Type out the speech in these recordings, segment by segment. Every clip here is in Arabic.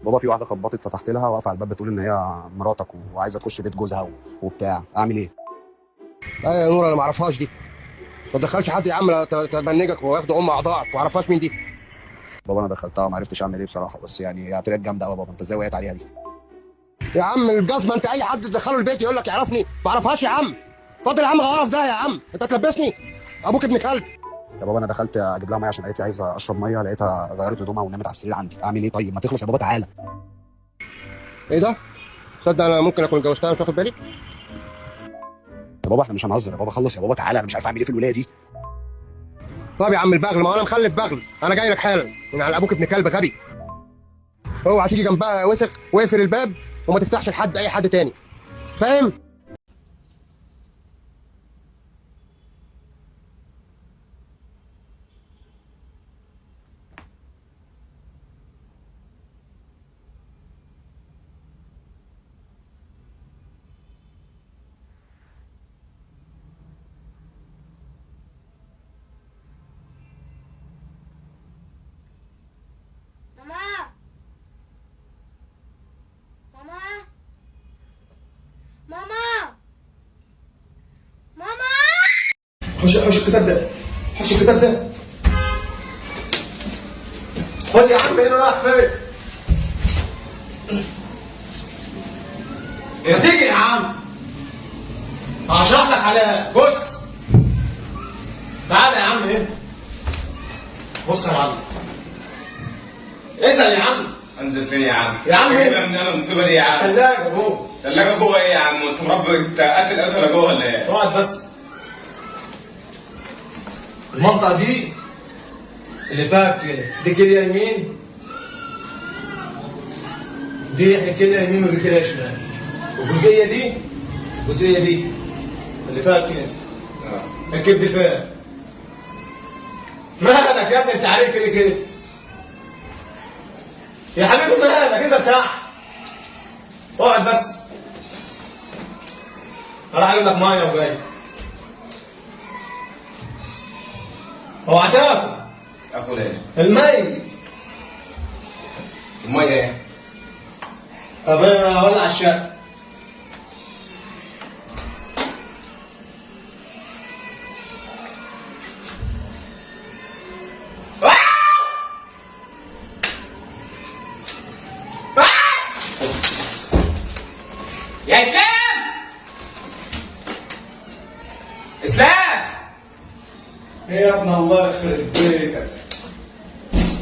بابا في واحده خبطت، فتحت لها واقفه على الباب بتقول ان هي مراتك وعايزه تخش بيت جوزها وبتاع. اعمل ايه؟ لا يا نور، انا ما اعرفهاش دي. ما تدخلش حد يا عم، لا تبنجك وياخد اعضائك. ما اعرفهاش مين دي. بابا انا دخلتها وما عرفتش اعمل ايه بصراحه، بس يعني هي طلعت جامده قوي. بابا انت ازاي وقعت عليها دي؟ يا عم الجزمه، انت اي حد تدخله البيت يقول لك يعرفني؟ ما اعرفهاش يا عم. اتفضل يا عم، غرف ده يا عم، انت تلبسني؟ ابوك ابن كلب. يا بابا انا دخلت اجيب لها ميه عشان قالت لي عايزه اشرب ميه، لقيتها غيرت هدومها ونامت على السرير عندي. اعمل ايه طيب؟ ما تخلص يا بابا، تعالى. ايه ده؟ تصدق انا ممكن اكون اتجوزتها مش واخد بالي. يا بابا احنا مش هنهزر يا بابا، خلص يا بابا تعالى، انا مش عارف اعمل ايه في الولايه دي. طب يا عم البغل، ما انا مخلف بغل، انا جاي لك حالا من على ابوك ابن كلب غبي. اوعى تيجي جنبها وسخ، واقفل الباب وما تفتحش لحد اي حد تاني، فاهم؟ ماما، ماما، ماما، ماما. حوش الكتاب ده، حوش الكتاب ده. خد يا عم، هنا رايح فين؟ يا تيجي يا عم هشرح لك عليها. بص تعالى يا عم هنا. بص يا معلم، اسال يا عم. انزل فين يا عم؟ يا عم ايه من انا المصيبه دي يا عم؟ ثلاجه جوه. ثلاجه جوه ايه يا عم؟ انت مربي قتل قتله جوه ولا ايه؟ اقعد بس. المنطقه دي اللي فيها دي كليه يمين، دي كليه يمين ودي كليه شمال، والجزئيه دي الجزئيه دي اللي فيها كده الكبد فين؟ مالك يا ابني؟ انت عليك كده يا حبيبي، مالك؟ اذا بتاع اقعد بس. راح اجيب لك ميه وجاي. اوعى تاكل اكل ايه؟ المي. الميه ايه؟ طب انا هولع الشقه. يا اسلام! اسلام! ايه يا ابن الله يخرب بيتك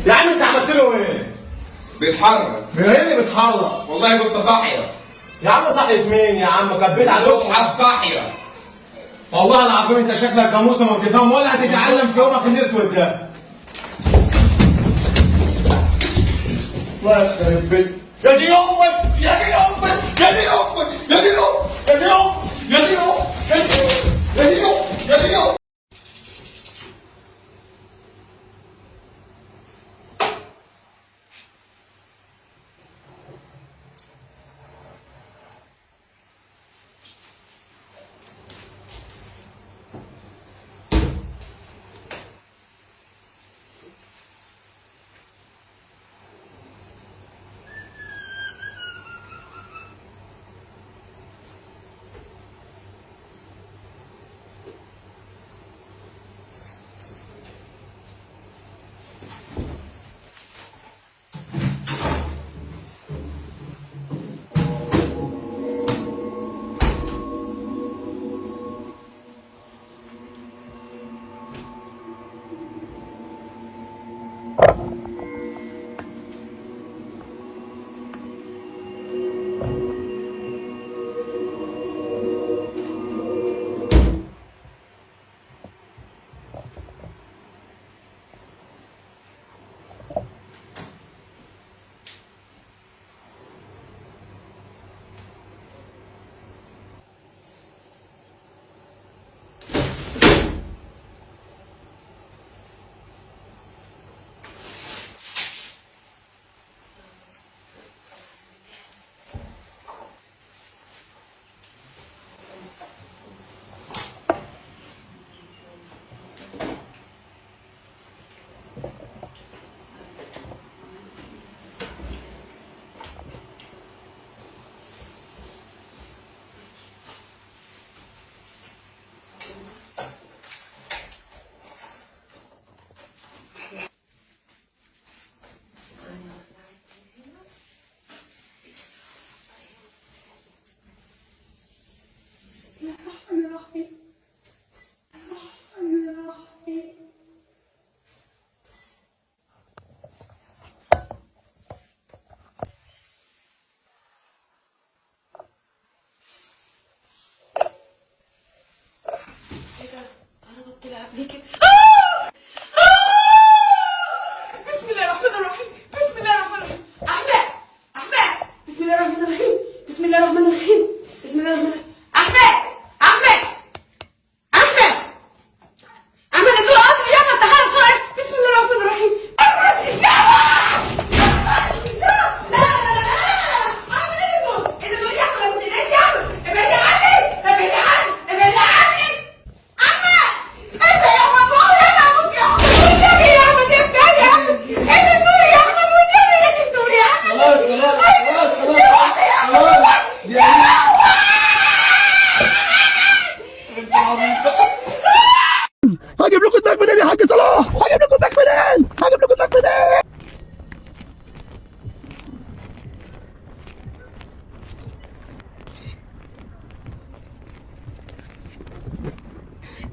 يا عم، انت عملت له ايه؟ بيتحرك. ايه اللي بيتحرك؟ والله بص صاحيه. يا عم صحيت مين يا عم؟ كبيت على بص الوسط. حد صاحيه. والله العظيم انت شكلك جاموسه ما بتفهم ولا هتتعلم في يومك الاسود ده. الله يخرب بيتك. يا دي امك، يا دي امك، يا دي امك، يا دي امك، يا دي امك، يا دي امك، يا دي امك، يا دي امك، يا دي امك.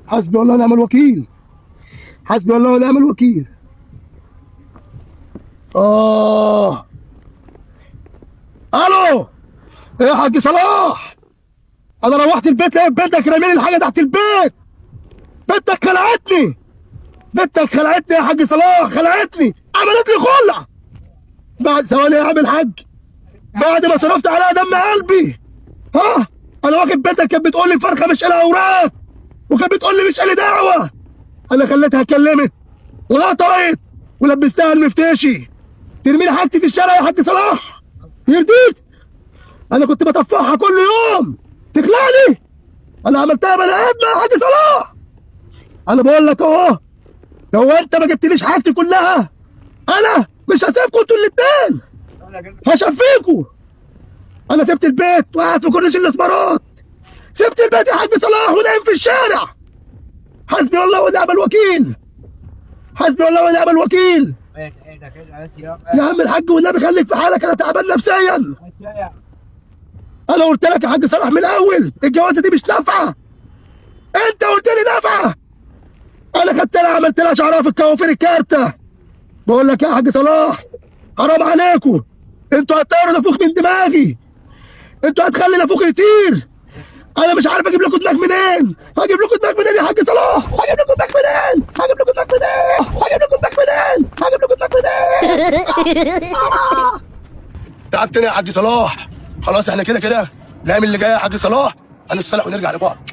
حسبي الله ونعم الوكيل. حسبي الله ونعم الوكيل. الو ايه يا حاج صلاح؟ انا روحت البيت لقيت بنتك رامي الحاجه تحت البيت. بنتك خلعتني. بنتك خلعتني يا حاج صلاح، خلعتني، عملت لي خلع. بعد ثواني يا عم الحاج، بعد ما صرفت عليها دم قلبي. انا واخد بنتك كانت بتقول لي الفرخه مش لها اوراق، وكانت بتقول لي مش لي دعوه. انا خليتها اتكلمت وغطيت ولبستها المفتاشي. ترمي لي حاجتي في الشارع يا حاج صلاح؟ يرضيك؟ انا كنت بطفحها كل يوم تخلعني؟ انا عملتها بني ادم يا حاج صلاح. انا بقول لك اهو، لو انت ما جبتليش حاجتي كلها انا مش هسيبكم انتوا الاتنين، هشفيكوا. انا سبت البيت وقاعد في كورنيش الاسمرات. سبت البيت يا حاج صلاح ونايم في الشارع. حسبي الله ونعم الوكيل. حسبي الله ونعم الوكيل. يا عم الحاج والنبي خليك في حالك، انا تعبان نفسيا. انا قلت لك يا حاج صلاح من الاول الجوازه دي مش نافعه. انت قلت لي نافعه. انا خدت لها عملت لها شعرها في الكوافير الكارته. بقول لك يا حاج صلاح حرام عليكم، انتوا هتطيروا نافوخ من دماغي، انتوا هتخلي نافوخ يطير. انا مش عارف اجيب لكم دماغ منين. هجيب لكم دماغ منين يا حاج صلاح؟ هجيب لكم دماغ منين؟ هجيب لكم دماغ منين؟ هجيب لكم دماغ منين؟ هجيب لكم دماغ منين؟ تعبتني يا حاج صلاح. خلاص احنا كده الايام اللي جايه يا حاج صلاح هنصالح ونرجع لبعض.